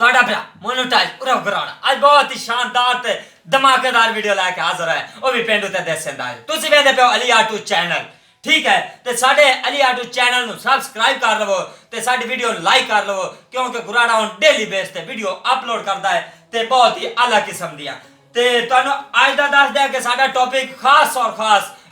ਤੁਹਾਡਾ ਭਰਾ ਮੋਨੋਟਾਈਜ਼ ਪੂਰਾ ਕਰਾਉਣਾ ਅੱਜ ਬਹੁਤ ਹੀ ਸ਼ਾਨਦਾਰ ਤੇ ਧਮਾਕੇਦਾਰ ਵੀਡੀਓ ਲੈ ਕੇ ਹਾਜ਼ਰ ਹੈ ਉਹ ਵੀ ਪਿੰਡ ਉੱਤੇ ਦੇਸਨ ਦਾ ਤੁਸੀਂ ਵੇਖਦੇ ਪਿਓ ਅਲੀ ਆਟੂ ਚੈਨਲ ਠੀਕ ਹੈ ਤੇ ਸਾਡੇ ਅਲੀ ਆਟੂ ਚੈਨਲ ਨੂੰ ਸਬਸਕ੍ਰਾਈਬ ਕਰ ਲਵੋ ਤੇ ਸਾਡੀ ਵੀਡੀਓ ਨੂੰ ਲਾਈਕ ਕਰ ਲਵੋ ਕਿਉਂਕਿ ਗੁਰਾੜਾ ਹੁਣ ਡੇਲੀ ਬੇਸ ਤੇ ਵੀਡੀਓ ਅਪਲੋਡ ਕਰਦਾ ਹੈ ਤੇ ਬਹੁਤ ਹੀ ਅਲੱਗ ਕਿਸਮ ਦੀਆਂ ਤੇ ਤੁਹਾਨੂੰ ਅੱਜ ਦਾ ਦੱਸਦਾ ਕਿ ਸਾਡਾ ਟੌਪਿਕ ਖਾਸ ਔਰ ਖਾਸ